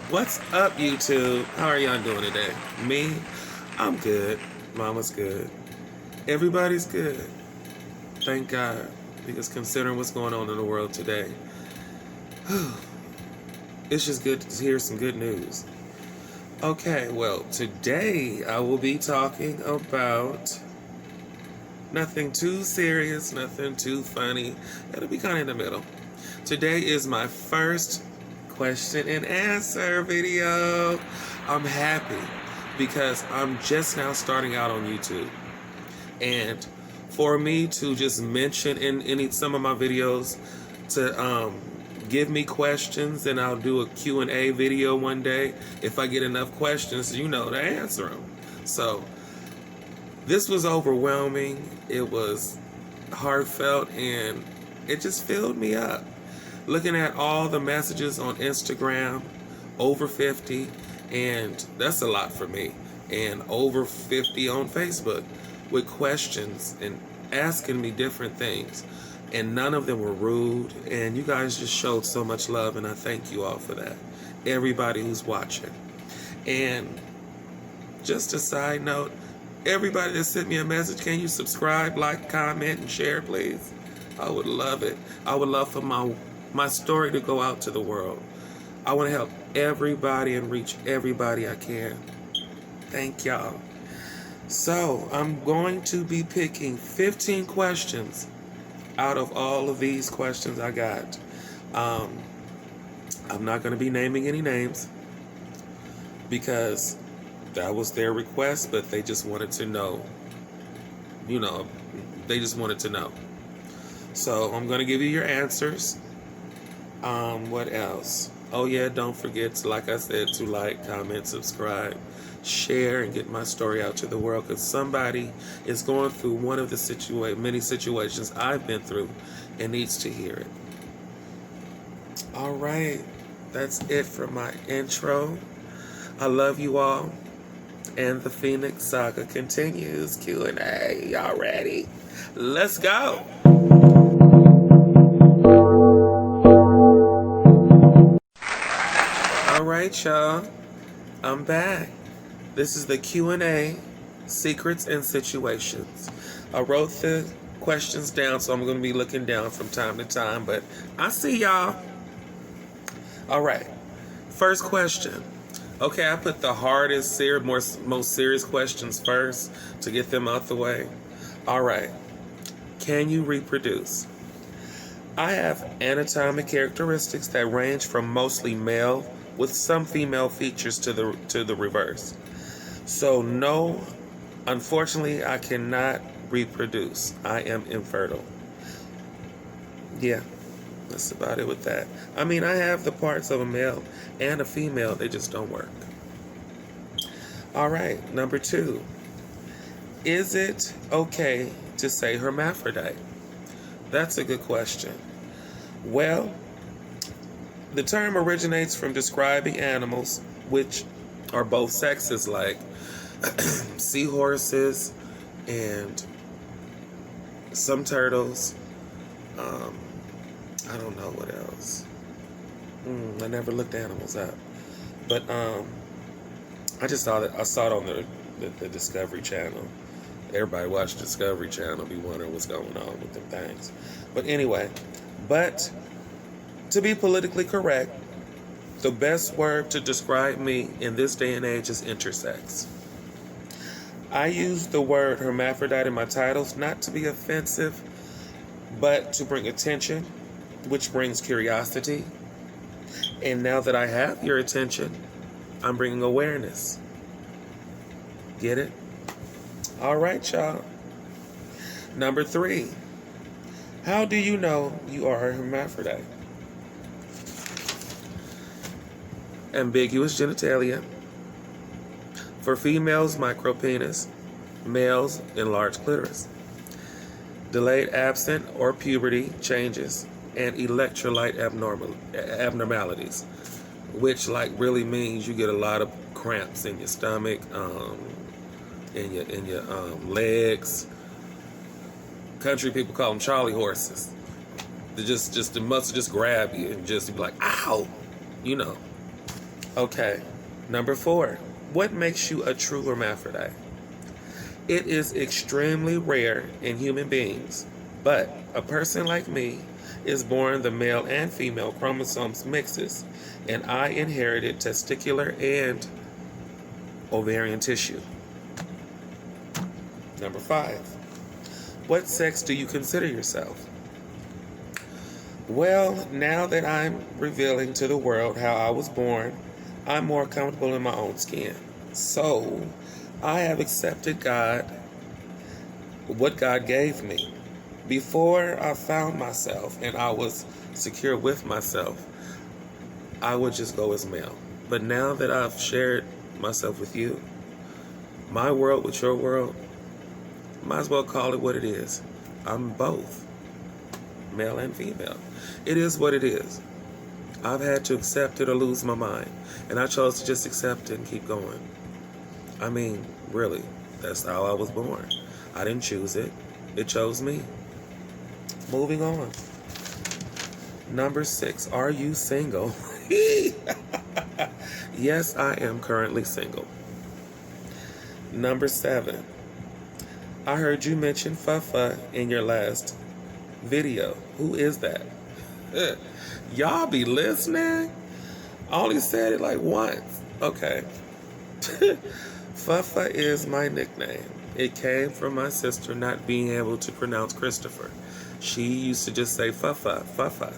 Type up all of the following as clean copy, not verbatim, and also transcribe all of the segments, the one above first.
What's up, YouTube? How are y'all doing today? Me? I'm good. Mama's good. Everybody's good. Thank God. Because considering what's going on in the world today, it's just good to hear some good news. Okay, well, today I will be talking about nothing too serious, nothing too funny. It'll be kind of in the middle. Today is my first question and answer video. I'm happy because I'm just now starting out on YouTube. And for me to just mention in some of my videos to give me questions, and I'll do a Q&A video one day. If I get enough questions, to answer them. So this was overwhelming. It was heartfelt, and it just filled me up. Looking at all the messages on Instagram, over 50, and that's a lot for me, and over 50 on Facebook with questions and asking me different things, and none of them were rude, and you guys just showed so much love, and I thank you all for that. Everybody who's watching. And just a side note, everybody that sent me a message, can you subscribe, like, comment, and share, please? I would love it. I would love for my story to go out to the world. I want to help everybody and reach everybody I can. Thank y'all. So I'm going to be picking 15 questions out of all of these questions I got. I'm not going to be naming any names because that was their request, but they just wanted to know. They just wanted to know. So I'm going to give you your answers. What else? Oh yeah, don't forget to, like I said, to like, comment, subscribe, share, and get my story out to the world, because somebody is going through one of the many situations I've been through and needs to hear it. All right, that's it for my intro. I love you all, and the Phoenix saga continues. Q&A, y'all ready? Let's go. Alright, y'all, I'm back. This is the Q&A, Secrets and Situations. I wrote the questions down, so I'm going to be looking down from time to time, but I see y'all. Alright, first question. Okay, I put the hardest, most serious questions first to get them out the way. Alright, can you reproduce? I have anatomic characteristics that range from mostly male with some female features to the reverse. So no, unfortunately, I cannot reproduce. I am infertile. Yeah, that's about it with that. I mean, I have the parts of a male and a female, they just don't work. All right, number 2. Is it okay to say hermaphrodite? That's a good question. Well, the term originates from describing animals which are both sexes, like seahorses and some turtles. I don't know what else. I never looked animals up, but I just saw it on the Discovery Channel. Everybody watch Discovery Channel, be wondering what's going on with them things. But anyway, to be politically correct, the best word to describe me in this day and age is intersex. I use the word hermaphrodite in my titles not to be offensive, but to bring attention, which brings curiosity. And now that I have your attention, I'm bringing awareness. Get it? All right, y'all. Number 3. How do you know you are a hermaphrodite? Ambiguous genitalia. For females, micropenis. Males, enlarged clitoris. Delayed absent or puberty changes, and electrolyte abnormalities, which really means you get a lot of cramps in your stomach, in your legs. Country people call them Charlie horses. The muscle just grab you and just be like, ow, you know. Okay, number 4. What makes you a true hermaphrodite? It is extremely rare in human beings, but a person like me is born the male and female chromosomes mixes, and I inherited testicular and ovarian tissue. Number 5. What sex do you consider yourself? Well, now that I'm revealing to the world how I was born, I'm more comfortable in my own skin. So, I have accepted God, what God gave me. Before I found myself and I was secure with myself, I would just go as male. But now that I've shared myself with you, my world with your world, might as well call it what it is. I'm both, male and female. It is what it is. I've had to accept it or lose my mind. And I chose to just accept it and keep going. I mean, really, that's how I was born. I didn't choose it. It chose me. Moving on. Number 6, are you single? Yes, I am currently single. Number 7, I heard you mention Fufa in your last video. Who is that? Y'all be listening? I only said it like once. Okay. Fufa is my nickname. It came from my sister not being able to pronounce Christopher. She used to just say Fufa, Fufa,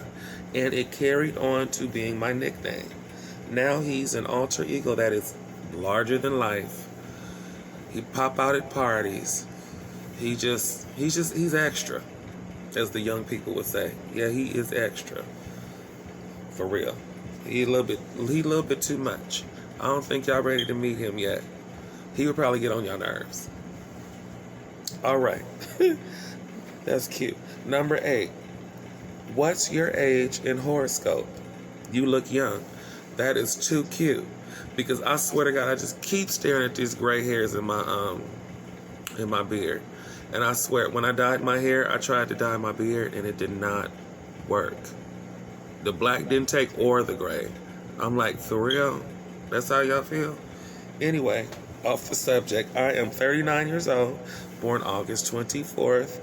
and it carried on to being my nickname. Now he's an alter ego that is larger than life. He pop out at parties. He's extra, as the young people would say. Yeah, he is extra. For real. He a little bit too much. I don't think y'all ready to meet him yet. He would probably get on your nerves. All right. That's cute. Number 8. What's your age in horoscope? You look young. That is too cute. Because I swear to God, I just keep staring at these gray hairs in my beard. And I swear, when I dyed my hair, I tried to dye my beard and it did not work. The black didn't take or the gray. I'm like, for real? That's how y'all feel? Anyway, off the subject, I am 39 years old, born August 24th,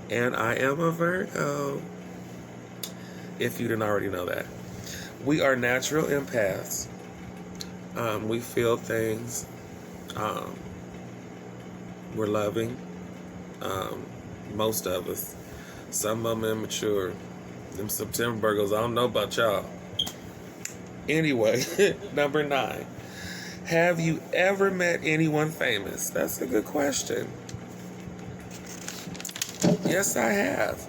and I am a Virgo, if you didn't already know that. We are natural empaths. We feel things. We're loving. Most of us. Some of them immature. Them September Virgos, I don't know about y'all. Anyway, number 9. Have you ever met anyone famous? That's a good question. Yes, I have.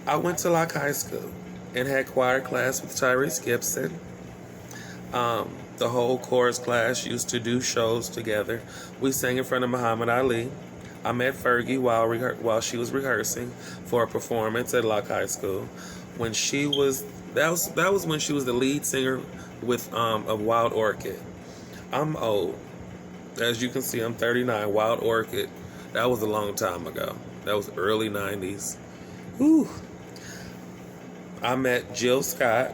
I went to Locke High School and had choir class with Tyrese Gibson. The whole chorus class used to do shows together. We sang in front of Muhammad Ali. I met Fergie while she was rehearsing for a performance at Locke High School. When she was that was when she was the lead singer with of Wild Orchid. I'm old. As you can see, I'm 39. Wild Orchid. That was a long time ago. That was early 90s. Whew. I met Jill Scott.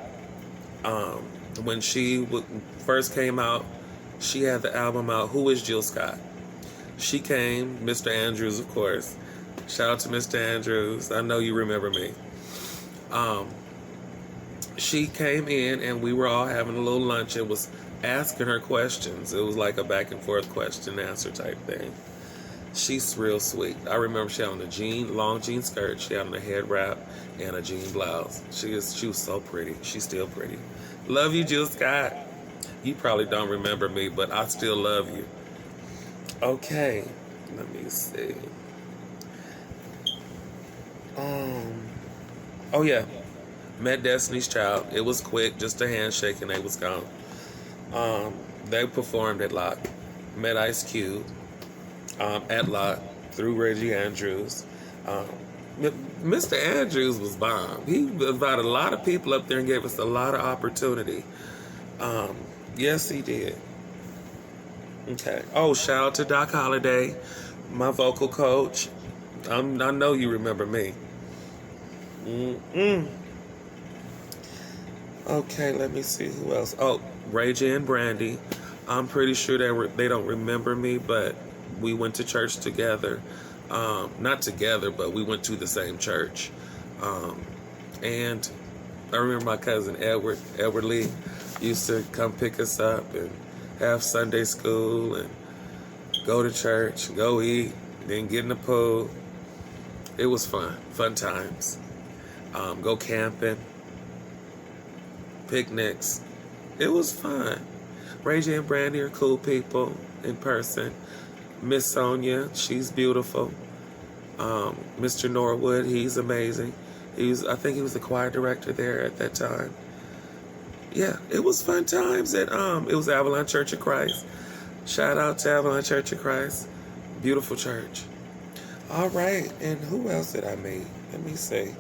When she first came out, she had the album out, Who is Jill Scott? She came, Mr. Andrews, of course. Shout out to Mr. Andrews. I know you remember me. She came in and we were all having a little lunch and was asking her questions. It was like a back and forth question and answer type thing. She's real sweet. I remember she had on a long jean skirt. She had on a head wrap and a jean blouse. She was so pretty. She's still pretty. Love you, Jill Scott. You probably don't remember me, but I still love you. Okay, let me see. Oh yeah, met Destiny's Child. It was quick, just a handshake and they was gone. They performed at Locke. Met Ice Cube at Locke through Reggie Andrews. Mr. Andrews was bomb. He invited a lot of people up there and gave us a lot of opportunity. Yes, he did. Okay. Oh, shout out to Doc Holliday, my vocal coach. I know you remember me. Okay, let me see who else. Oh, Ray J and Brandy. I'm pretty sure they don't remember me, but we went to church together. Not together, but we went to the same church. Um, and I remember my cousin Edward Lee, used to come pick us up and have Sunday school and go to church, go eat, then get in the pool. It was fun times. Go camping, picnics. It was fun. Ray J and Brandy are cool people in person. Miss Sonia, she's beautiful. Mr. Norwood, he's amazing. I think he was the choir director there at that time. Yeah, it was fun times at it was Avalon Church of Christ. Shout out to Avalon Church of Christ. Beautiful church. All right, and who else did I meet? Let me see.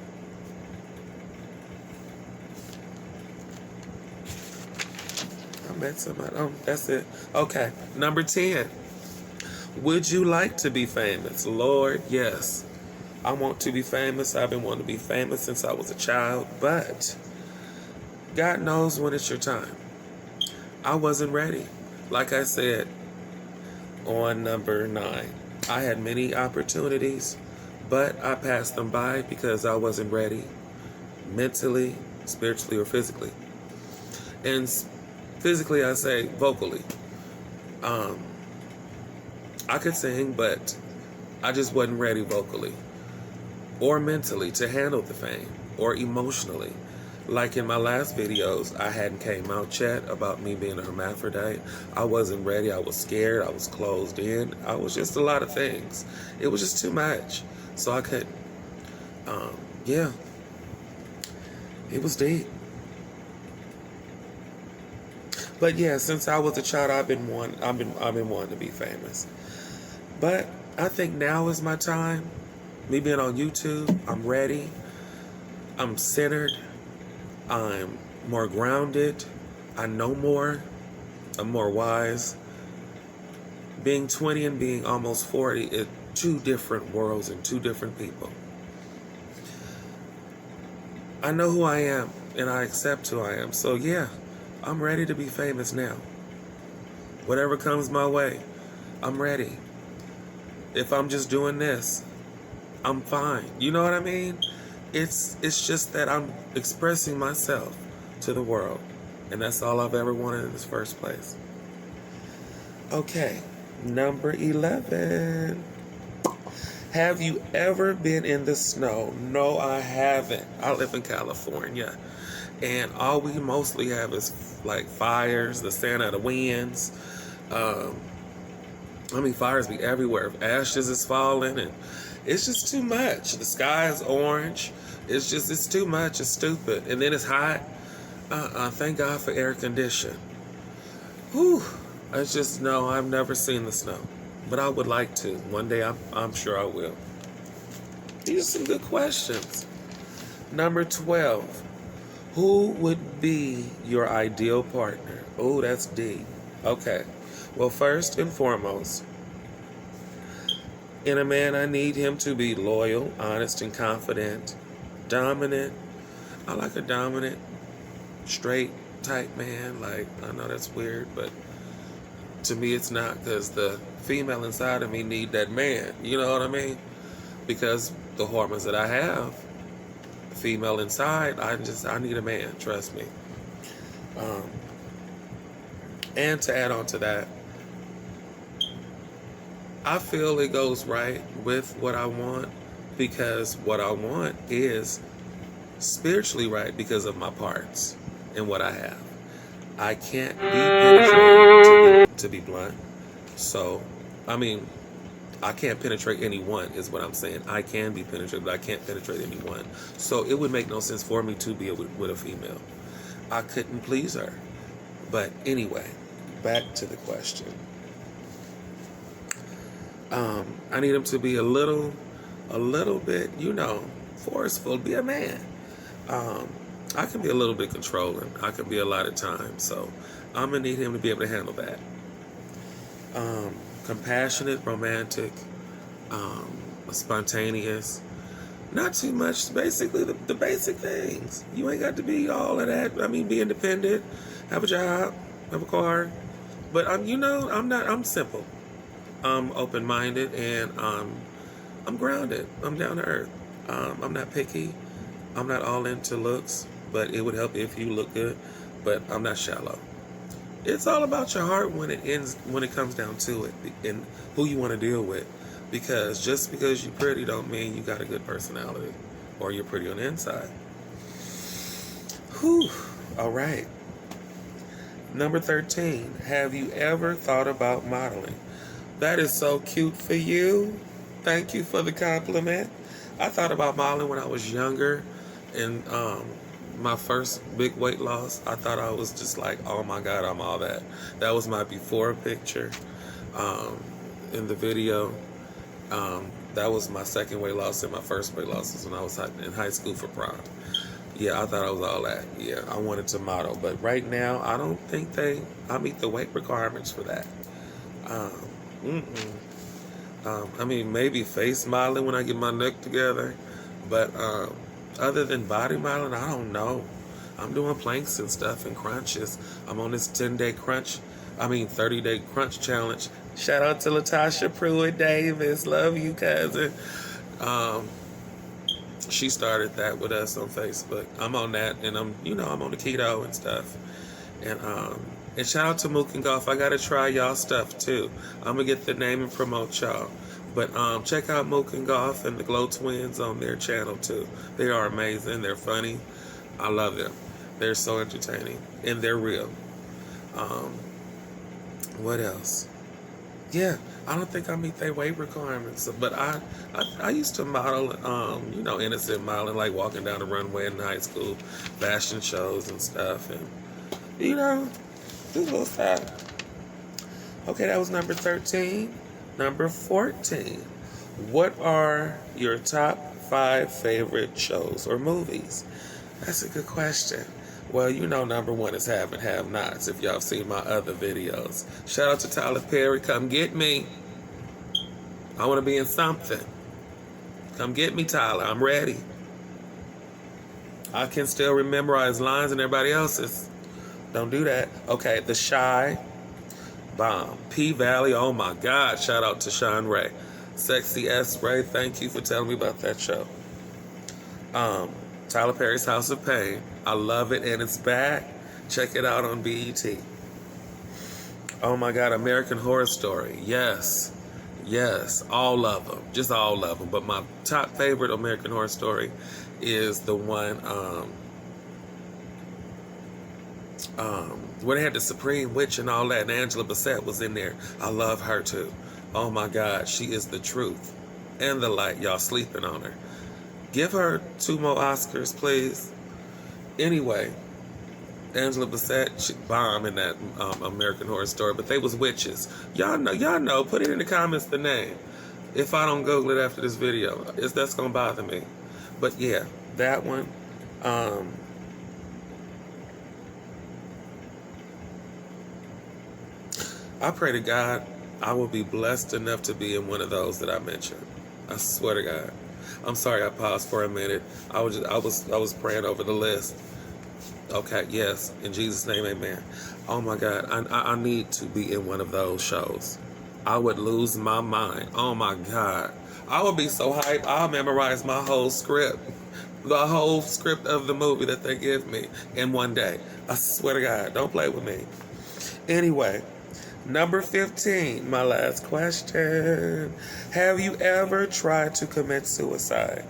I met somebody. Oh, that's it. Okay, number 10. Would you like to be famous? Lord, yes. I want to be famous. I've been wanting to be famous since I was a child, but God knows when it's your time. I wasn't ready. Like I said on number 9, I had many opportunities, but I passed them by because I wasn't ready mentally, spiritually, or physically. And physically, I say vocally. I could sing, but I just wasn't ready vocally or mentally to handle the fame, or emotionally. Like in my last videos, I hadn't came out yet about me being a hermaphrodite. I wasn't ready. I was scared. I was closed in. I was just a lot of things. It was just too much. So I couldn't. Yeah. It was deep. But yeah, since I was a child, I've been wanting to be famous. But I think now is my time. Me being on YouTube, I'm ready. I'm centered. I'm more grounded. I know more. I'm more wise. Being 20 and being almost 40 is two different worlds and two different people. I know who I am and I accept who I am. So yeah, I'm ready to be famous now. Whatever comes my way, I'm ready. If I'm just doing this, I'm fine. You know what I mean? It's just that I'm expressing myself to the world. And that's all I've ever wanted in this first place. Okay, number 11. Have you ever been in the snow? No, I haven't. I live in California. And all we mostly have is like fires, the sound of the winds. Fires be everywhere. Ashes is falling, and it's just too much. The sky is orange. It's too much. It's stupid. And then it's hot. Thank God for air condition. Whew. No, I've never seen the snow. But I would like to. One day, I'm sure I will. These are some good questions. Number 12. Who would be your ideal partner? Oh, that's deep. Okay. Well, first and foremost, in a man, I need him to be loyal, honest, and confident, dominant. I like a dominant, straight type man. Like, I know that's weird, but to me it's not, because the female inside of me need that man. You know what I mean? Because the hormones that I have, female inside, I need a man. Trust me. And to add on to that, I feel it goes right with what I want, because what I want is spiritually right because of my parts and what I have. I can't be penetrated, to be blunt. So, I can't penetrate anyone is what I'm saying. I can be penetrated, but I can't penetrate anyone. So it would make no sense for me to be with a female. I couldn't please her. But anyway, back to the question. I need him to be a little bit, forceful, be a man. I can be a little bit controlling. I can be a lot of times. So I'm going to need him to be able to handle that. Compassionate, romantic, spontaneous, Not too much. Basically, the basic things. You ain't got to be all of that. I mean, be independent, have a job, have a car. But I'm simple. I'm open-minded, and I'm grounded. I'm down to earth. I'm not picky. I'm not all into looks, but it would help if you look good. But I'm not shallow. It's all about your heart when it comes down to it, and who you want to deal with. Because just because you're pretty don't mean you got a good personality, or you're pretty on the inside. Whew. All right. Number 13. Have you ever thought about modeling? That is so cute for you. Thank you for the compliment. I thought about modeling when I was younger, and my first big weight loss, I thought I was just like, oh my God, I'm all that. That was my before picture in the video. That was my second weight loss, and my first weight loss was when I was in high school for prom. Yeah, I thought I was all that. Yeah, I wanted to model. But right now, I don't think I meet the weight requirements for that. I mean, maybe face modeling when I get my neck together. But other than body modeling, I don't know. I'm doing planks and stuff and crunches. I'm on this 30-day crunch challenge. Shout out to Latasha Pruitt Davis. Love you, cousin. She started that with us on Facebook. I'm on that, and I'm on the keto and stuff. And shout out to Mook and Golf. I gotta try y'all stuff too. I'm gonna get the name and promote y'all. But check out Mook and Golf and the Glow Twins on their channel too. They are amazing. They're funny. I love them. They're so entertaining, and they're real. What else? Yeah, I don't think I meet their weight requirements, but I used to model, innocent modeling, like walking down the runway in high school, fashion shows and stuff, and do a little stuff. Okay, that was number 13. Number 14. What are your top 5 favorite shows or movies? That's a good question. Well, number 1 is Have and Have Nots, if y'all have seen my other videos. Shout out to Tyler Perry. Come get me. I want to be in something. Come get me, Tyler. I'm ready. I can still memorize lines and everybody else's. Don't do that. Okay, The Shy. Bomb. P-Valley. Oh, my God. Shout out to Sean Ray. Sexy S. Ray. Thank you for telling me about that show. Tyler Perry's House of Pain. I love it, and it's back. Check it out on BET. Oh my God, American Horror Story. Yes, all of them. Just all of them. But my top favorite American Horror Story is the one where they had the Supreme Witch and all that, and Angela Bassett was in there. I love her too. Oh my God, she is the truth and the light. Y'all sleeping on her. Give her 2 more Oscars, please. Anyway, Angela Bassett, she bombed in that American Horror Story, but they was witches. Y'all know. Put it in the comments, the name. If I don't Google it after this video, that's gonna bother me. But yeah, that one. I pray to God I will be blessed enough to be in one of those that I mentioned. I swear to God. I'm sorry I paused for a minute. I was praying over the list. Okay, yes, in Jesus' name, amen. Oh my God, I need to be in one of those shows. I would lose my mind. Oh my God, I would be so hyped. I'll memorize my whole script, the whole script of the movie that they give me in one day. I swear to God, don't play with me. Anyway. Number 15, my last question. Have you ever tried to commit suicide?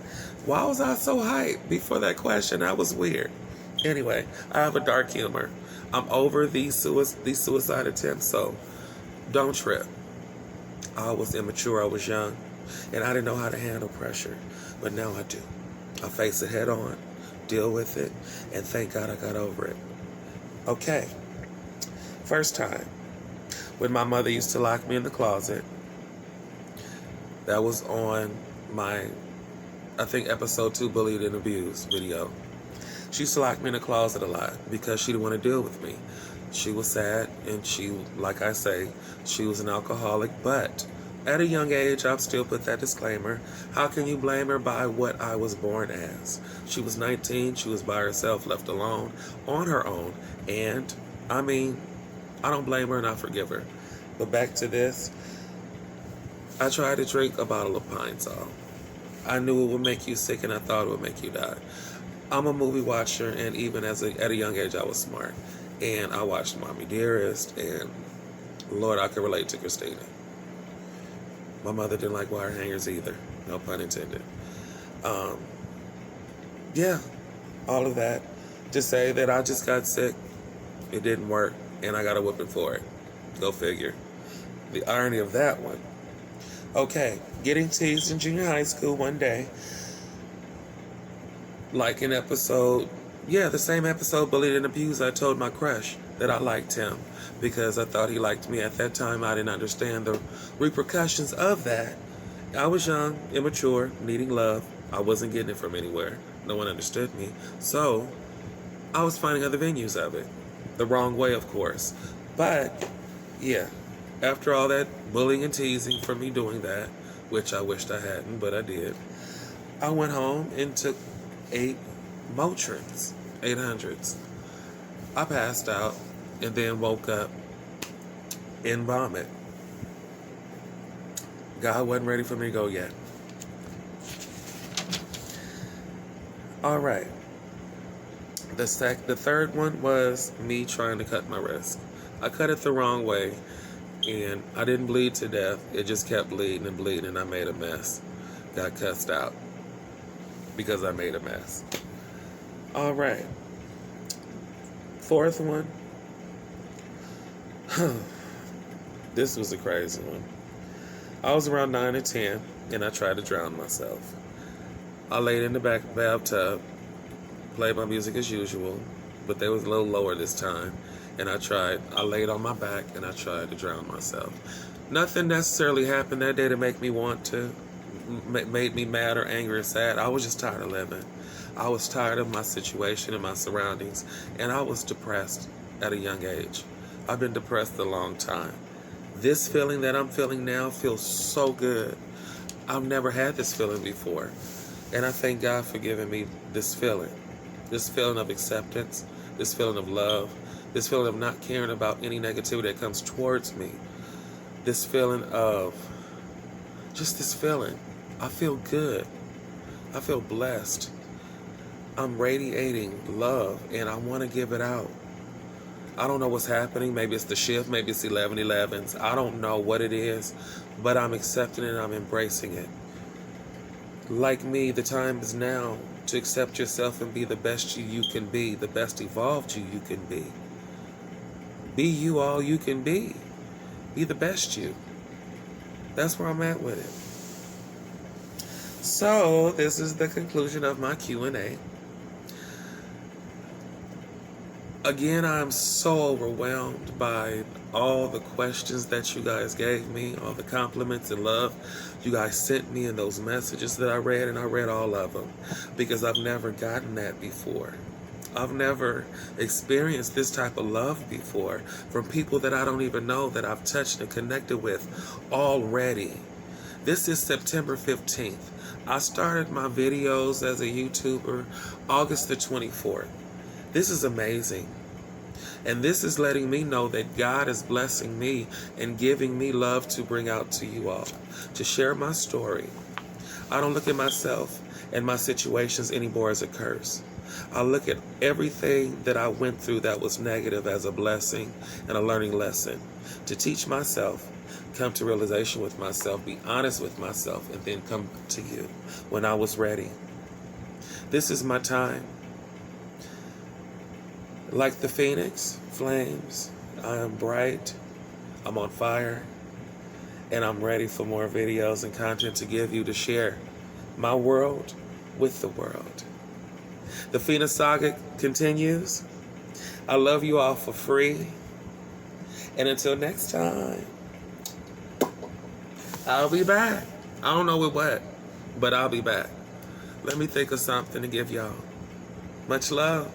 Why was I so hyped before that question? That was weird. Anyway, I have a dark humor. I'm over these suicide attempts, so don't trip. I was immature, I was young, and I didn't know how to handle pressure. But now I do. I face it head on, deal with it, and thank God I got over it. Okay. First time. When my mother used to lock me in the closet. That was on my, I think, episode 2, Bullied and Abused video. She used to lock me in the closet a lot because she didn't want to deal with me. She was sad, and she, like I say, she was an alcoholic, but At a young age, I've still put that disclaimer. How can you blame her by what I was born as? She was 19, she was by herself, left alone, on her own, and, I mean, I don't blame her and I forgive her. But back to this, I tried to drink a bottle of Pine Sol. I knew it would make you sick and I thought it would make you die. I'm a movie watcher, and even at a young age, I was smart. And I watched Mommy Dearest, and Lord, I could relate to Christina. My mother didn't like wire hangers either. No pun intended. Yeah, all of that. To say that I just got sick, it didn't work, and I got a whooping for it. Go figure. The irony of that one. Okay, getting teased in junior high school one day. Like an episode, the same episode, Bullied and Abused, I told my crush that I liked him because I thought he liked me. At that time, I didn't understand the repercussions of that. I was young, immature, needing love. I wasn't getting it from anywhere. No one understood me. So, I was finding other venues of it. The wrong way, of course. But, yeah, after all that bullying and teasing for me doing that, which I wished I hadn't, but I did, I went home and took 8 Motrins, 800s. I passed out and then woke up in vomit. God wasn't ready for me to go yet. All right. The third one was me trying to cut my wrist. I cut it the wrong way, and I didn't bleed to death. It just kept bleeding and bleeding, and I made a mess. Got cussed out because I made a mess. All right. Fourth one. This was a crazy one. I was around 9 or 10, and I tried to drown myself. I laid in the back bathtub, played my music as usual, but they was a little lower this time, and I laid on my back, and I tried to drown myself. Nothing necessarily happened that day to make me want to, made me mad or angry or sad. I was just tired of living. I was tired of my situation and my surroundings, and I was depressed at a young age. I've been depressed a long time. This feeling that I'm feeling now feels so good. I've never had this feeling before. And I thank God for giving me this feeling of acceptance, this feeling of love, this feeling of not caring about any negativity that comes towards me, this feeling of, just this feeling. I feel good. I feel blessed. I'm radiating love, and I want to give it out. I don't know what's happening. Maybe it's the shift. Maybe it's 11/11s. I don't know what it is, but I'm accepting it and I'm embracing it. Like me, the time is now to accept yourself and be the best you can be, the best evolved you can be. Be you all you can be. Be the best you. That's where I'm at with it. So, this is the conclusion of my Q&A. Again, I'm so overwhelmed by all the questions that you guys gave me, all the compliments and love you guys sent me in those messages that I read, and I read all of them because I've never gotten that before. I've never experienced this type of love before from people that I don't even know, that I've touched and connected with already. This is September 15th. I started my videos as a YouTuber August the 24th. This is amazing. And this is letting me know that God is blessing me and giving me love to bring out to you all, to share my story. I don't look at myself and my situations anymore as a curse. I look at everything that I went through that was negative as a blessing and a learning lesson to teach myself, come to realization with myself, be honest with myself, and then come to you when I was ready. This is my time. Like the phoenix flames, I am bright, I'm on fire, and I'm ready for more videos and content to give you, to share my world with the world. The Phoenix Saga continues. I love you all for free. And until next time, I'll be back. I don't know with what, but I'll be back. Let me think of something to give y'all. Much love.